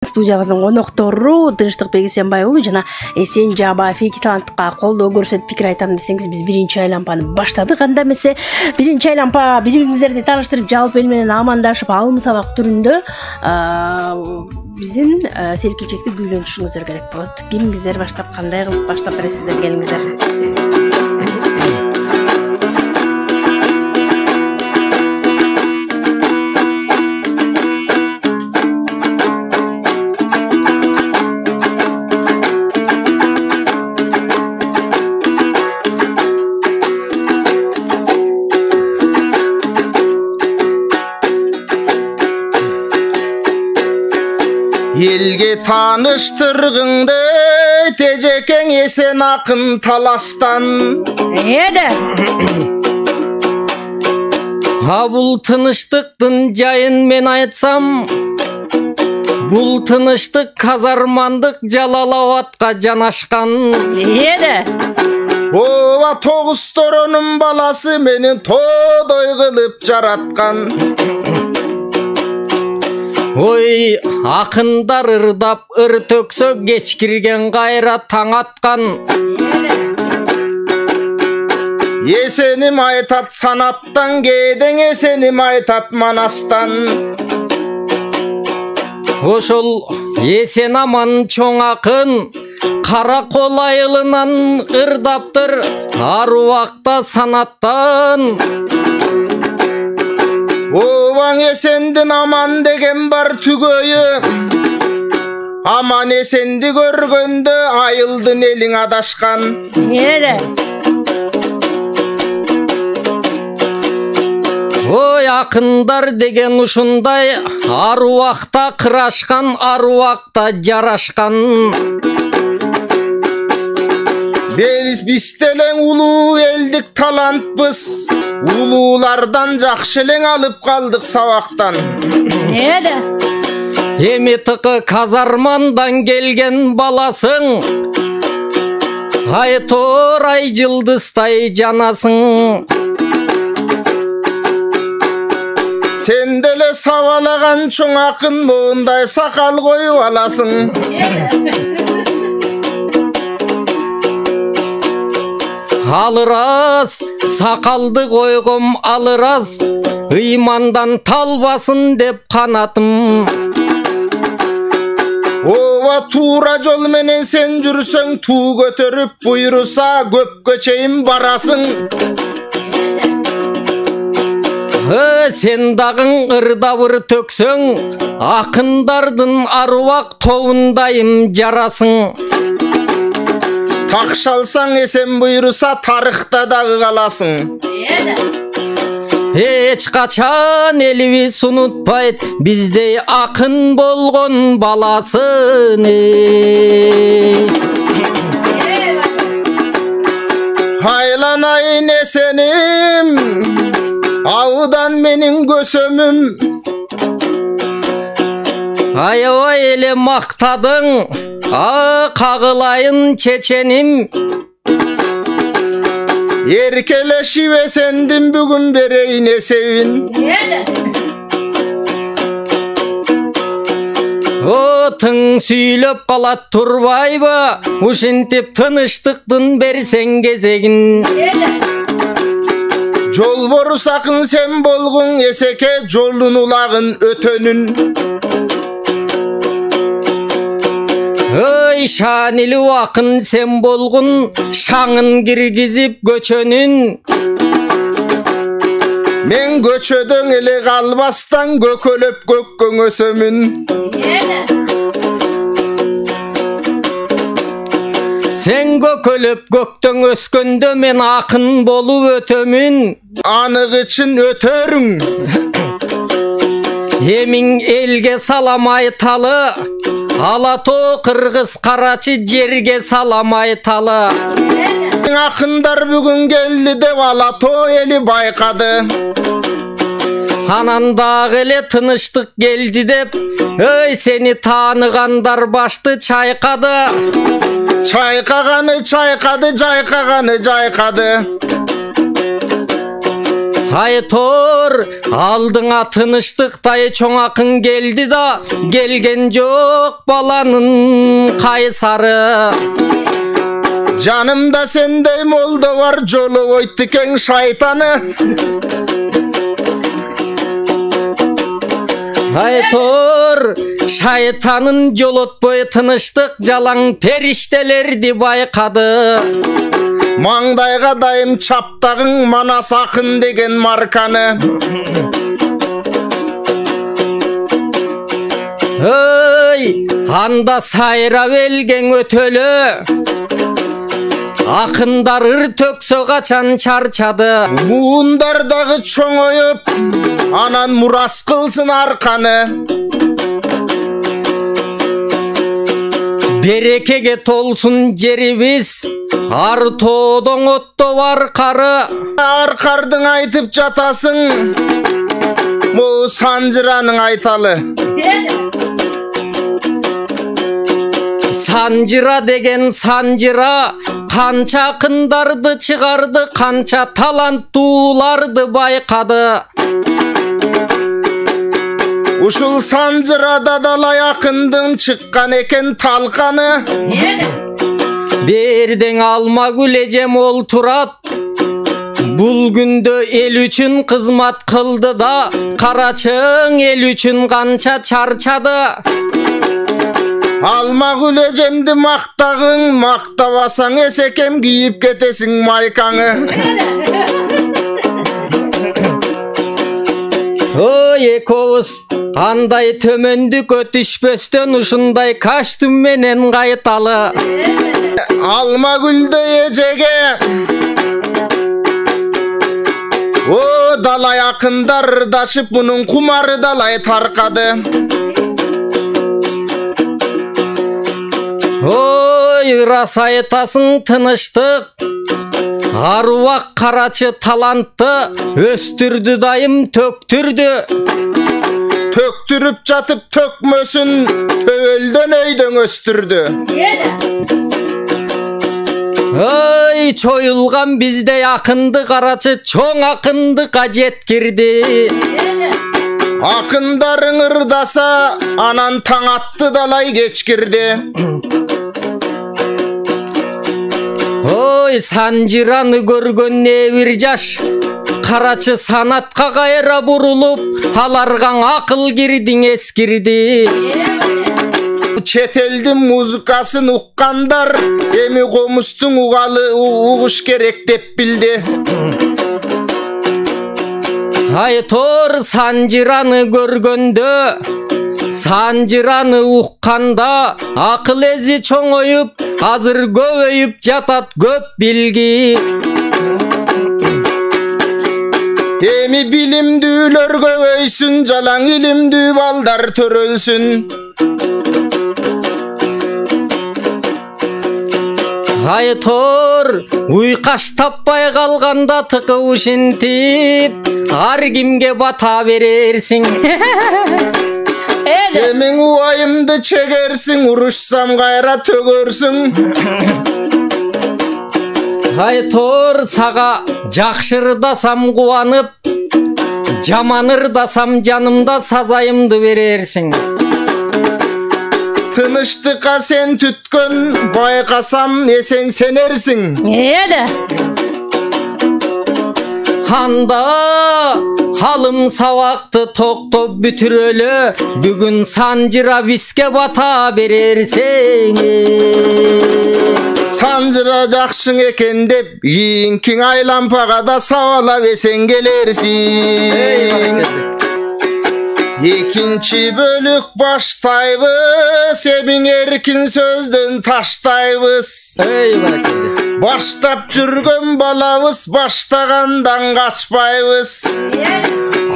Студиябыздын коноктору Тынчтыкбек Эсенбай уулу жана Эсен Жаабаев эки таланттыкка колдоо көрсөтүп пикир айтам десеңиз, биз биринчи айлампаны баштадык. Анда эмесе биринчи айлампа бири-бириңиздерди тааныштырып, жалпы эл менен амандашып, алым сабак түрүндө биздин селкилчекти күйлөнтүшүңүздөр керек болот. Кимиңиздер баштап, кандай кылып баштап бересиздер, келиңиздер. Elge tanıştırgındı teceken esen akın talastan. Ha bul tınıştıktın jayın men aytsam, bul tınıştık kazarmandık Jalalabadka janaşkan. Ova toğuz toronun balası meni todoy kılıp jaratkan. Oy, akınдар ırdap ır töksö geçkirgen gayra taң atkan. Esenim aytat sanattan, geden esenim aytat manastan. Oşol esen aman çoң akın, kara kol ayılынан ırdaptır aruakta sanattan. Ovan esendin aman degen bar tügöyü, aman esendi görgöndö ayıldın elin adaşkan. Oy, akınдар деген ушундай, aruakta kıraşkan, aruakta jaraşkan. Biz telen ulu eldik talantpız, ululardan jakşılen alıp kaldık savaktan. Emi tıkı kazarmandan gelgen balasың, ay tor ay yıldızday janasың. Sendele savalagan çoң akın boğunday sakal koyup alasың. Alıraz, sakaldı koygum alıraz, ıymandan talbasın dep kanatım. Ova tuğra jol menen sen jürsöň, tuu götörüp buyrusa köpkö çeyin barasың. Sen dagın ırdabır töksöň, akındardın aruak tovundayım jarasың. Takşalsan esen buyrusa tarıkta dağı kalasın. Hiç kaçan elibis unutpayt, bizdey akın bolgon balasın. Haylanayın esenim, avdan menin gösömüm. Ayava ele maktadın, kağılayın çeçenim. Erkeleşip esendim bugün bereyine sevin. O tın süylöp kalat turbayba, uşintip tınıştıktın bersen gezegin. Jol boru sakın sen bolgun, eseke jolun ulagın ötönün. Oy, şanili vakın sen bolgun, şaŋın girgizip göçönün. Men göçödön ele kalbastan, gökölöp gökkön ösömün. Sen gökölöp göktön ösköndö men akın bolup ötömün. Anık için ötörün. Emin elge salam aytalı, Alato Kırgız Karaçı jerge salam aytalı. Akınдар bugün geldi de Alato eli baykadı. Anandağı ele tınıştık geldi dep, öy seni tanıganдар başты çaykadı. Çaykaganı çaykadı, caykaganı caykadı. Айтор алдыңа тыныштықтай чоң ақын келді да келген жоқ баланын қайсары. Жанымда сендей молда бар жолы ойты кең шайтаны. Айтор шайтанын жолотпой тыныштық жалаң періштелерді байқады. Маңдайға дайым чаптағың Манас ақын деген марканы. Ой, анда сайрап елген өтөлі ақындар ыр төксө қачан чарчады. Буындардағы чоңойып анан мурас қылсын арқаны. Берекеге толсын жерибиз ар тоодон отто бар қары. Арқардың айтып жатасың Му Санжыраның айталы. Санжыра деген санжыра қанша ақындарды чыгарды, қанша таланттууларды байқады. Ушул Санжырада далай ақындың чыққан екен талқаны. Берден алма гүлежем ол турат, бул күндө эл үчүн кызмат кылды да, карачың эл үчүн канча чарчады. Алма гүлежемди мактагың, мактабасаң эсекем кийип кетесиң майкаңы. Ой, экөөбүз андай төмөндүккө түшпөстөн ушундай костюм менен кайталы. Алма гүлдөй эжеге о далай акындар дашып, мунун кумары далай таркады. Ой, рас айтасың тыныштык, аруак карачы талантты өстүрдү дайым төктүрдү. Төктүрүп жатып төкмөсүн, төөлдөн өйдөң өстүрдү. Ой, чоюлган биздей акынды карачы чоң акындыкка жеткирди. Акындарың ырдаса, анан таң атты далай кечкирди. Ой, Санжыраны көргөн не бир жаш, карачы санатка кайра бурулуп, аларга акыл кирдиң эскирди. Чет элдин музыкасын уккандар эми комустун угалы угуш керек деп билди. Айтор Санжыраны көргөндө, Санжыраны укканда акыл эзи чоңоюп, азыр көбөйүп жатат көп билги. Эми билимдүүлөр көбөйсүн, жалаң илимдүү балдар төрөлсүн. Айтор уйкаш таппай калганда тыкы ушинтип, ар кимге бата берерсиң. Эмиң уайымды чегерсиң, урушсам кайра төгөрсүң. Айтор сага жакшырдасам кубанып, жаманырдасам жанымда сазайымды берерсиң. Тыныштыкка сен түткөн, байкасам эсен сенерсиң. Анда алым сабакты токтоп бүтүрөлү, бүгүн Санжыра бизге бата берерсиң. Санжыра жакшың экен деп, кийинкиң айлампага да сабалап эсен келерсиң. Экинчи бөлүк баштайбыз, эмиң эркин сөздөн таштайбыз. Баштап жүргөн балабыз, баштагандан качпайбыз.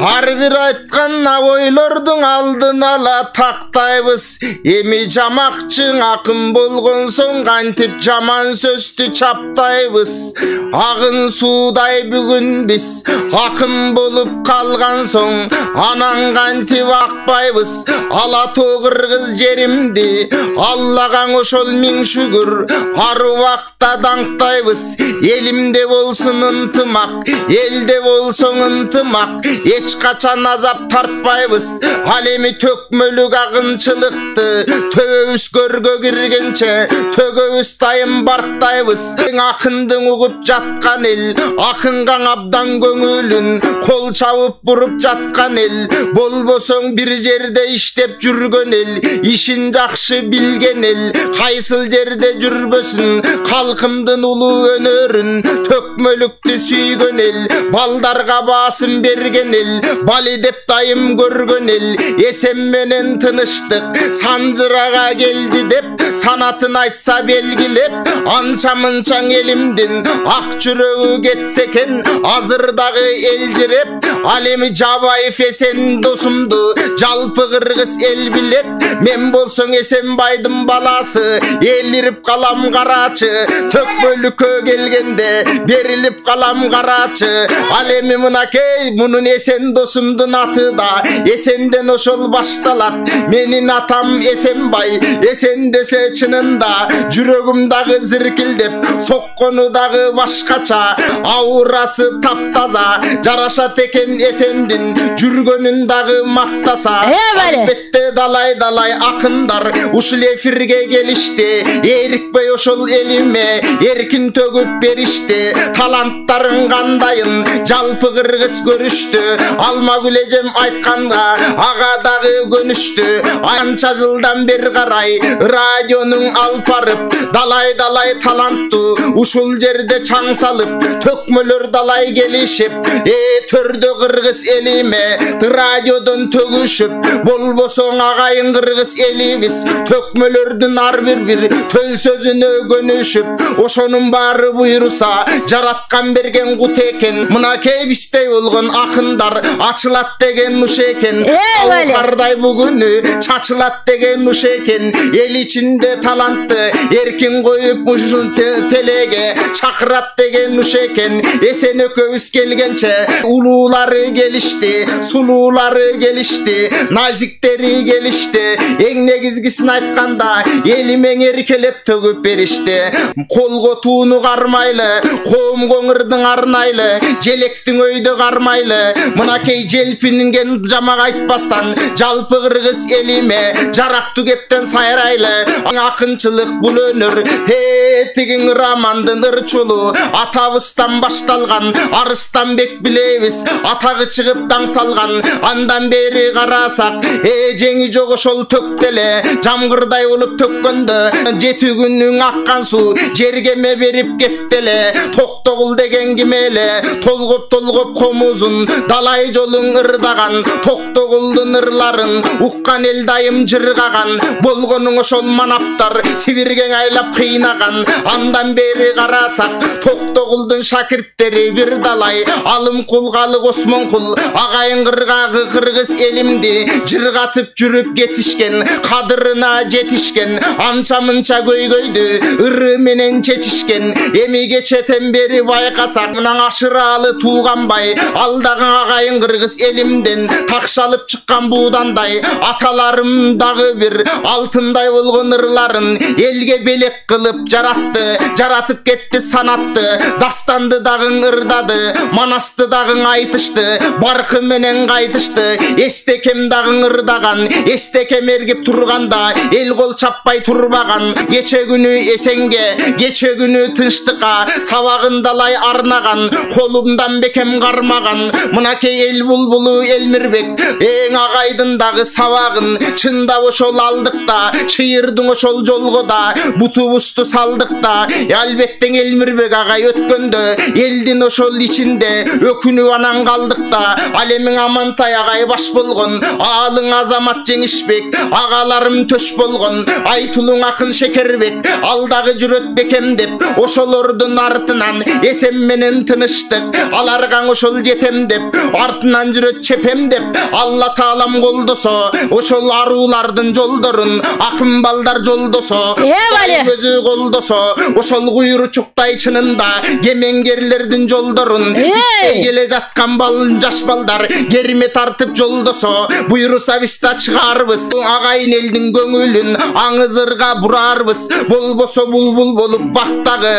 Ар бир айткан ойлордун алдын ала тактайбыз. Эми жамакчың акын болгон соң, кантип жаман сөздү чаптайбыз. Агын суудай бүгүн биз акын болуп калган соң, анан кантип антип акпайбыз ала тоо кыргыз жеримди Аллаган ошол миң шүгүр ар убакта даңктайбыз элимде болсун ынтымак элде болсоң ынтымак эч качан азап тартпайбыз ал эми төкмөлүк агынчылыкты төбөбүз көргө киргенче төгөбүз дайым барктайбыз акындың угуп жаткан эл акынга абдан көңүлүн кол чабып буруп жаткан эл болбосоң бир жерде иштеп жүргөн эл ишин жакшы билген эл кайсыл жерде жүрбөсүн калкымдын улуу өнөрүн төкмөлүктү сүйгөн эл балдарга баасын берген эл бали деп дайым көргөн эл эсем менен тыныштык санжырага келди деп санатын айтса белгилеп анча мынчаң элимдин ак жүрөгү кетсе экен азыр дагы элжиреп ал эми Жабаев Эсен досумду жалпы кыргыз эл билет мен болсоң Эсенбайдын баласы элирип калам карачы төкмөлүккө келгенде берилип калам карачы ал эми мынакей мунун Эсен досумдун аты да Эсенден ошол башталат менин атам Эсенбай Эсен десе чынында жүрөгүм дагы зиркилдеп соккону дагы башкача аурасы таптаза жарашат экен Эсендин жүргөнүн дагы мактаса албетте далай акындар ушул эфирге келишти эрикпей ошол элиме эркин төгүп беришти таланттарын кандайын жалпы кыргыз көрүштү Алмагүл эжем айтканга ага дагы көнүштү анча жылдан бери карай радионун алып барып далай таланттуу ушул жерде чаң салып төкмөлөр далай келишип төрдө кыргыз элиме радиодон төгүшүп болбосоң агайын кыргыз элибиз төкмөлөрдүн ар бир төл сөзүнө көнүшүп ошонун баары буйруса жараткан берген кут экен мынакей биздей болгон акындар ачылат деген ушу экен кардай бүгүнү чачылат деген ушу экен эл ичинде талантты эркин коюп ушул телеге чакырат деген ушу экен Эсен экөөбүз келгенче улуулары келишти сулуулары келишти назиктери келишти эң негизгисин айтканда элиме эркелеп төгүп беришти колго тууну кармайлы коом коңурдун арнайлы желектин өйдө кармайлы мынакей желпинген жамак айтпастан жалпы кыргыз элиме жарактуу кептен сайрайлы акынчылык бул өнөр тигин романдын ырчулу атабыздан башталган Арыстанбек билебиз атагы чыгып таң салган андан бери карасак жеңи жок ошол төктеле жамгырдай болуп төккөндө 7 күнүң аккан суу жергеме берип кеттеле токтогул деген кимеле толгоп комузун далай жолуң ырдаган токтогулдун ырларын уккан эл дайым жыргаган болгонуң ошол манаптар Сибиргең айлап кыйнаган андан бери карасак токтогулдун шакирттери бир далай Алымкул Калык Осмонкул агайын кыргагы кыргыз элимди жыргатып жүрүп кетишкен кадырына жетишкен анча мынча көйгөйдү ыры менен чечишкен эми кечетен бери байкасак мына ашыралы тууганбай алдагы агайын кыргыз элимден такшалып чыккан буудандай аталарым дагы бир алтындай болгон ырларын элге белек кылып жаратып кетти санатты дастанды дагы ырдады манасты дагы айтышты баркы менен кайтышты эстекем дагы ырдаган эстекем эргип турганда эл кол чаппай турбаган кече күнү Эсенге кече күнү тынчтыкка сабагын далай арнаган колумдан бекем кармаган мынакей эл булбулу Элмирбек эң агайдын дагы сабагын чындап ошол алдык да чыйырдың ошол жолго да бутубузду салдык да албетте Элмирбек агай өткөндө элдин ошол ичинде өкүнүп анан калдык да ал эми Амантай агай баш болгон аалың Азамат Жеңишбек агаларым төш болгон Айтулуң Акын Шекербек алдагы жүрөт бекем деп ошолордун артынан Эсен менен тыныштык аларгаң ошол жетем деп артынан жүрөт чепем деп Алла таалам колдосо ошол аруулардын жолдорун акын балдар жолдосо өзү колдосо ошол куйручуктай чынында кемеңгерлердин жолдорун келе жаткан бала жалын жаш балдар керме тартып жолдосо буйруса биз да чыгарбыз агайын элдин көңүлүн аңызырга бурарбыз болбосо булбул болуп бактагы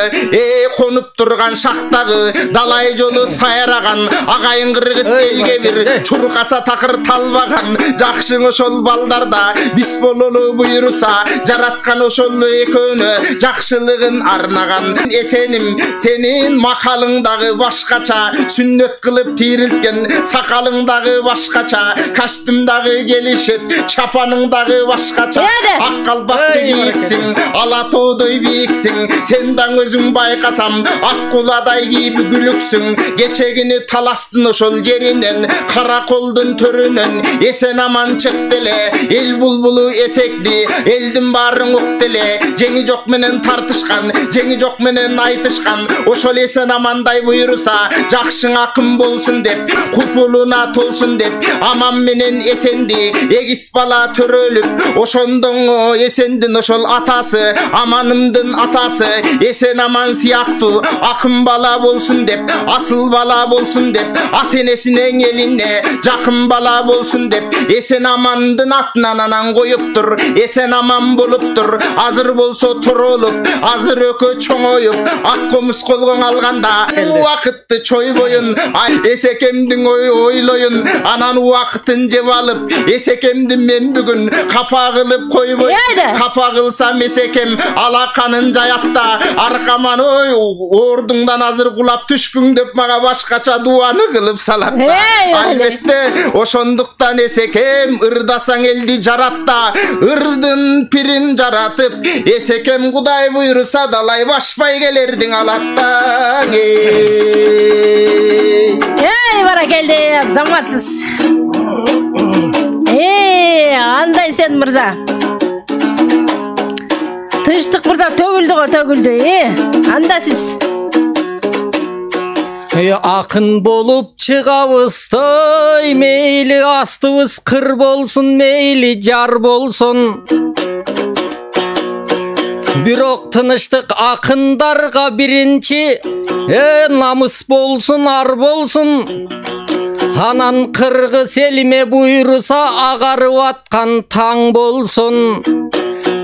конуп турган шактагы далай жолу сайраган агайын кыргыз элге бир чуркаса такыр талбаган жакшың ошол балдарда биз бололу буйруса жараткан ошол экөөнө жакшылыгын арнаган эсеним сенин макалыңдагы башкача сүннөт кылып тирилткен сакалыңдагы башкача костюмдагы келишет чапаныңдагы башкача ак калпакты кийипсиң ала тоодой бийиксиң сен да өзүң байкасам ак куладай кийип күлүксүң кечегини таластын ошол жеринен караколдун төрүнөн эсен аман чыкты эле эл булбулу эсекти элдин баарын укту эле жеңи жок менен тартышкан жеңи жок менен айтышкан ошол эсен амандай буйруса жакшың акын болсун деп купулуна толсун деп аман менен эсенди эгис бала төрөлүп ошондон эсендин ошол атасы аманымдын атасы эсен аман сыяктуу акын бала болсун деп асыл бала болсун деп ата энесинин элине жакын бала болсун деп эсен амандын атынан анан коюптур эсен аман болуптур азыр болсо турулуп азыр өкө чоңоюп ак комуз колгоң алганда убакытты чойбоюн эсекемдин ойлоюн анан убакытын жеп алып эсекемди мен бүгүн капа кылып койбойм капа кылсам эсекем алаканын жаятта аркаман ордуңдан азыр кулап түшкүң деп мага башкача дуаны кылып салат албетте ошондуктан эсекем ырдасаң элди жаратта ырдын пирин жаратып эсекем кудай буйруса далай башпай келердиң алаттаң баракелде азаматсыз андай сен мырза тынчтык мырза төгүлдү го төгүлдү анда сиз акын болуп чыгабыздай мейли астыбыз кыр болсун мейли жар болсун бирок тыныштык акындарга биринчи намыс болсун ар болсун анан кыргыз элиме буйруса агарып аткан таң болсун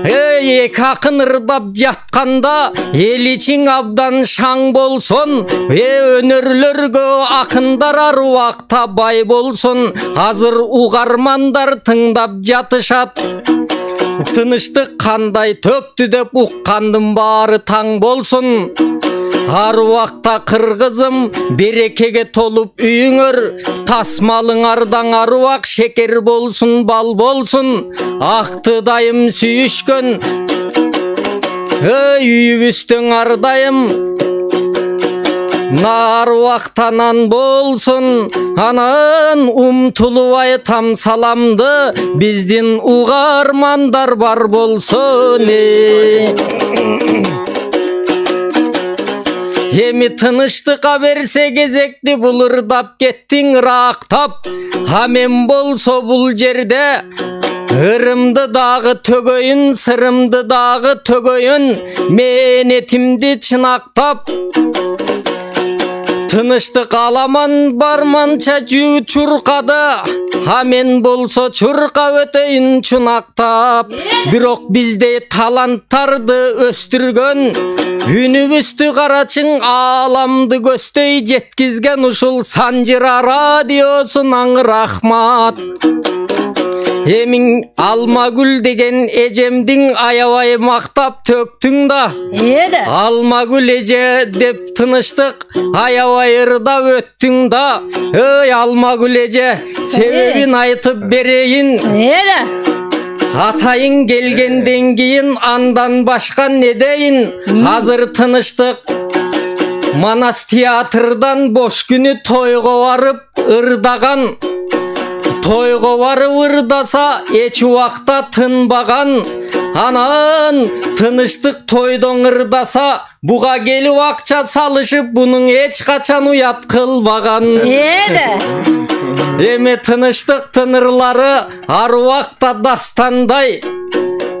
эки акын ырдап жатканда эл ичиң абдан шаң болсун өнөрлөргө акындар ар убакта бай болсун азыр угармандар тыңдап жатышат тыныштык кандай төктү деп уккандын баары таң болсун ар убакта кыргызым берекеге толуп үйүңөр тасмалыңардан ар убак шекер болсун бал болсун акты дайым сүйүшкөн үйүбүздөн ар дайым нар убактанан болсун анан умтулубай там саламды биздин угармандар бар болсун эми тыныштыкка берсе кезекти бул ырдап кеттиң ырактап мен болсо бул жерде ырымды дагы төгөйүн сырымды дагы төгөйүн мээнетимди чынактап тыныштык аламан барманча жүү чуркады мен болсо чуркап өтөйүн чунактап бирок биздей таланттарды өстүргөн үнүбүздү карачың ааламды көздөй жеткизген ушул Санжыра радиосунан рахмат эмиң Алмагүл деген эжемдин аябай мактап төктүң да Алмагүл эже деп тыныштык аябай ырдап өттүң да Алмагүл эже себебин айтып берейин атайын келгенден кийин андан башка не дейин азыр тыныштык Манас театрдан бош күнү тойго барып ырдаган тойго барып ырдаса эч убакта тынбаган анан тыныштык тойдон ырдаса буга келип акча салышып бунун эч качан уят кылбаган эми тыныштык тынырлары ар убакта дастандай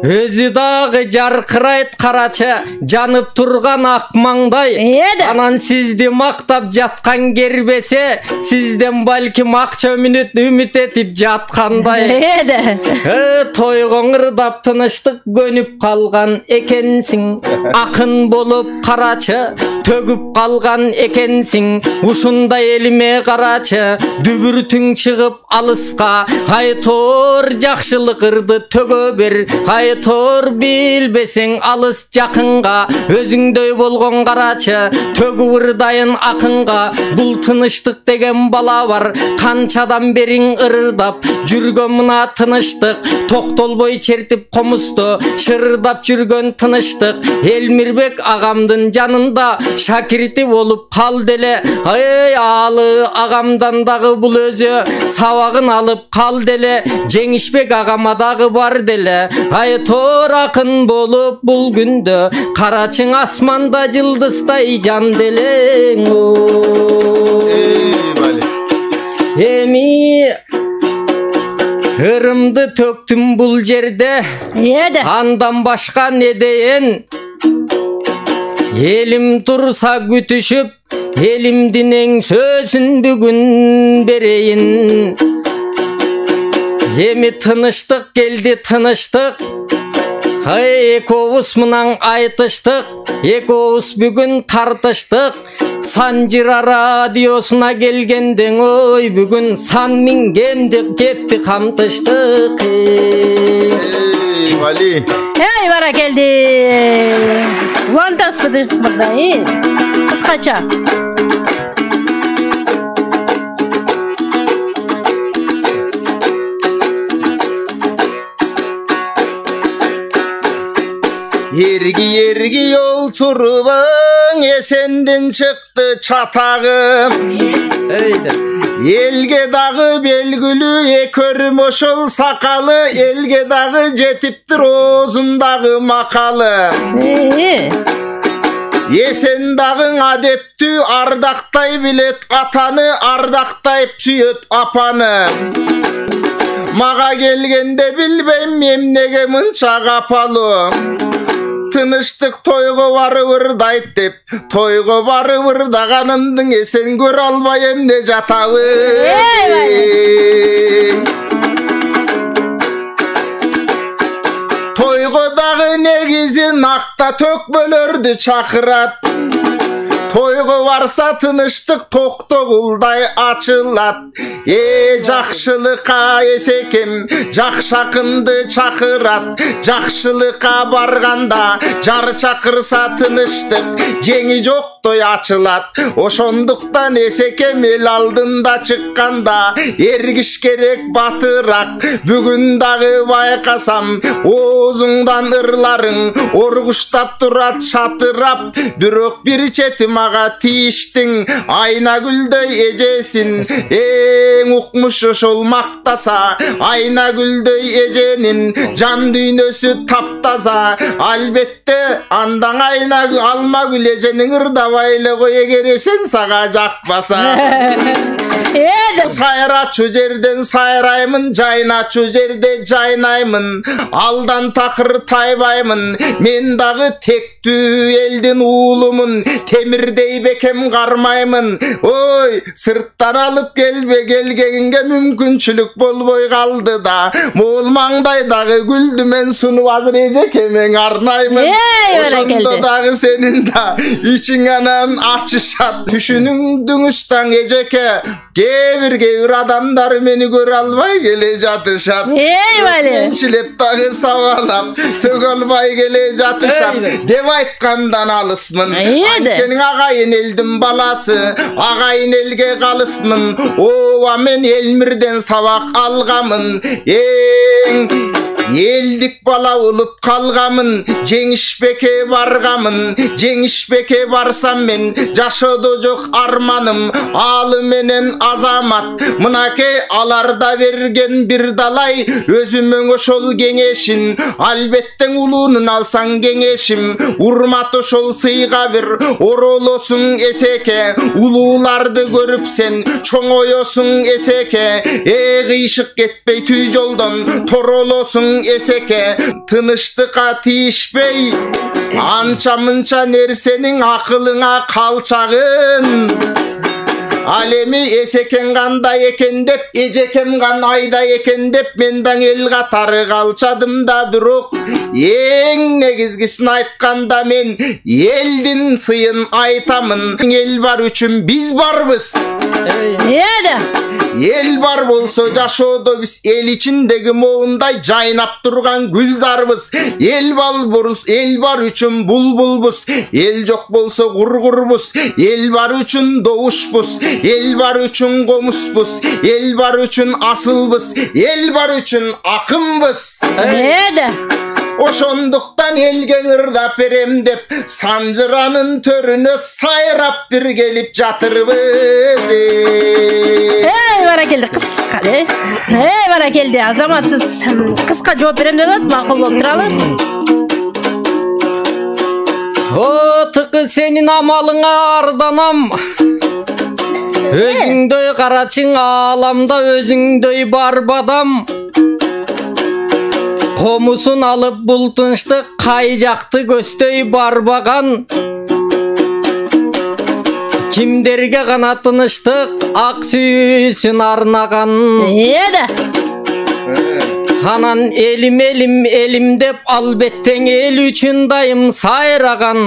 Өзү дагы жаркырайт карачы, жанып турган ак маңдай. Анан сизди мактап жаткан кербесе, сизден балким акча үмүт этип жаткандай. Тойго ырдап тыныштык көнүп калган экенсиң. Акын болуп карачы, төгүп калган экенсиң. Ушундай элиме карачы, дүбүртүң чыгып алыска. Айтор жакшылык ырды төгө бер. Айтор билбесең алыс жакынга. Өзүңдөй болгон карачы, төгүп ырдайын акынга. Бул тыныштык деген бала бар, канчадан бериң ырдап жүргөн мына тыныштык. Токтолбой чертип комусту, шырдап жүргөн тыныштык. Элмирбек агамдын жанында шакирти болуп кал деле. Ай алы агамдан дагы бул өзү сабагын алып кал деле. Жеңишбек агама дагы бар деле. Айтор акын болуп бул күндө, карачың асманда жылдыздай жан делең. Эми ырымды төктүм бул жерде, андан башка не дейин? Элим турса күтүшүп, элимдин эң сөзүн бүгүн берейин. Эми тыныштык келди, тыныштык. Экөөбүз менен айтыштык, экөөбүз бүгүн тартыштык. Санжыра радиосуна келгенден ой бүгүн сан миңгемди кепти камтыштык. Вали. Эй, бара келди. Улантас Петерсик мырза, кыскача. Ерги олтурбаң, эсенден чыкты чатагым. Элге дагы белгилүү көрүм ошол сакалы, элге дагы жетиптир оозундагы макалы. Эсен дагы адептүү ардактай билет атаны, ардактайып сүйөт апаны. Мага келгенде билбейм эмнеге мынча капалуу. Тыныштык тойго барып ырдайт деп, тойго барып ырдаганымдын эсен көрө албай эмне жатабыз. Тойго дагы негизи накта төкмөлөрдү чакырат. Тойго барса тыныштык токтогулдай ачылат. Жакшылыкка эсекем жакшакынды чакырат. Жакшылыкка барганда жар чакырса тыныштык жеңи жоктой ачылат. Ошондуктан эсекем эл алдында чыкканда эргиш керек батыраак. Бүгүн дагы байкасам оозуңдан ырларың оргуштап турат шатырап. Бирок бир чети мага тийиштиң Айнагүлдөй эжесин. Эң укмуш ошол мактаса Айнагүлдөй эженин жан дүйнөсү таптаза. Албетте андан Алмагүл эженин ырдабай эле кой эгер эсен сага жакпаса. Сайрачу жерден сайраймын, жайначу жерде жайнаймын. Алдан такыр тайбаймын, мен дагы тектүү элдин уулумун. Темирдей бекем кармаймын. Ой, сырттан алып келгенге мүмкүнчүлүк болбой калды да. Моул маңдайдагы гүлдү мен сунуп азыр эжекеме арнаймын. Ошондо дагы сенин да ичиң анан ачышат. Түшүнүңдүң үстаң эжеке. Кээ-бир адамдар мени көрө албай келе жатышат. Менчилеп дагы сабалап төгө албай келе жатышат деп айткандан алысмын. Анткени агайын элдин баласы, агайын элге калысмын. Ооба мен Элмирден сабак алгамын. Элдик бала болуп калгамын. Жеңишбекке баргамын. Жеңишбекке барсам мен жашоодо жок арманым. Алы менен азамат мынакей аларда берген бир далай. Өзүмөн ошол кеңешин албеттен улуунун алсаң кеңешим. Урмат ошол сыйга бир оролосуң эсеке. Улууларды көрүп сен чоңоёсуң эсеке. Кыйшык кетпей түй жолдон торолосуң эсеке тыныштыкка тийишпей анча мынча нерсенин акылыңа калчагын ал эми эсекең кандай экен деп эжекем кандай экен деп мен да эл катары калчадым да бирок эң негизгисин айтканда мен элдин сыйын айтамын эл бар үчүн биз барбыз эл бар болсо жашоодо биз эл ичиндеги моундай жайнап турган гүлзарбыз эл бар үчүн булбулбуз эл жок болсо кургурбуз эл бар үчүн добушпуз эл бар үчүн комуспуз эл бар үчүн асылбыз эл бар үчүн акынбыз ошондуктан элге ырдап берем деп санжыранын төрүнө сайрап бир келип жатырбыз баракелди кыска баракелди азаматсыз кыска жооп берем деп атат макул болуп туралы О тыкы сенин амалыңа арданам өзүңдөй карачың ааламда өзүңдөй барбадам комусун алып бул тынчтык кай жакты көздөй барбаган кимдерге гана тыныштык ак сүйүүсүн арнаган анан элим элим элим деп албеттең эл үчүн дайым сайраган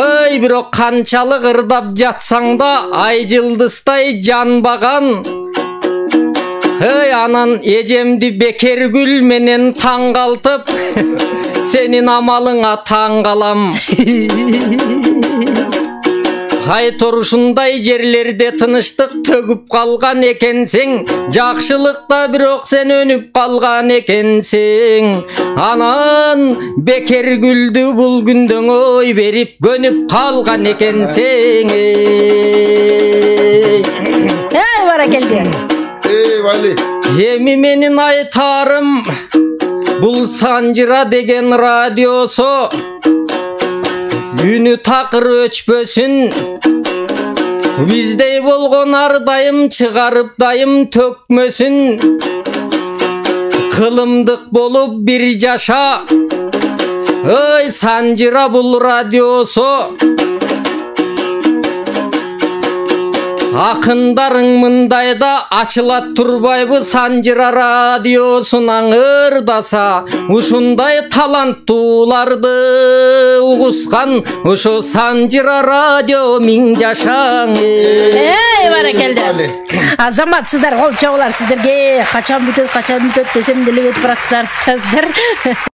ой бирок канчалык ырдап жатсаң да ай жылдыздай жанбаган ой анан эжемди бекер гүл менен таң калтып сенин амалыңа таң калам Айтор ушундай жерлерде тыныштык төгүп калган экенсиң жакшылыкта бирок сен өнүп калган экенсиң анан бекер гүлдү бул күндөн ой берип көнүп калган экенсиң баракелди Вали эми менин айтарым бул Санжыра деген радиосу үнү такыр өчпөсүн биздей болгон ар дайым чыгарып дайым төкмөсүн кылымдык болуп бир жаша ой Санжыра бул радиосу акындарың мындайда ачылат турбайбы Санжыра радиосунан ырдаса ушундай таланттууларды угускан ошо Санжыра радио миң жашаң баракелди азаматсыздар кол чабуулар сиздерге качан бүтөт десем деле кетип баратсыздар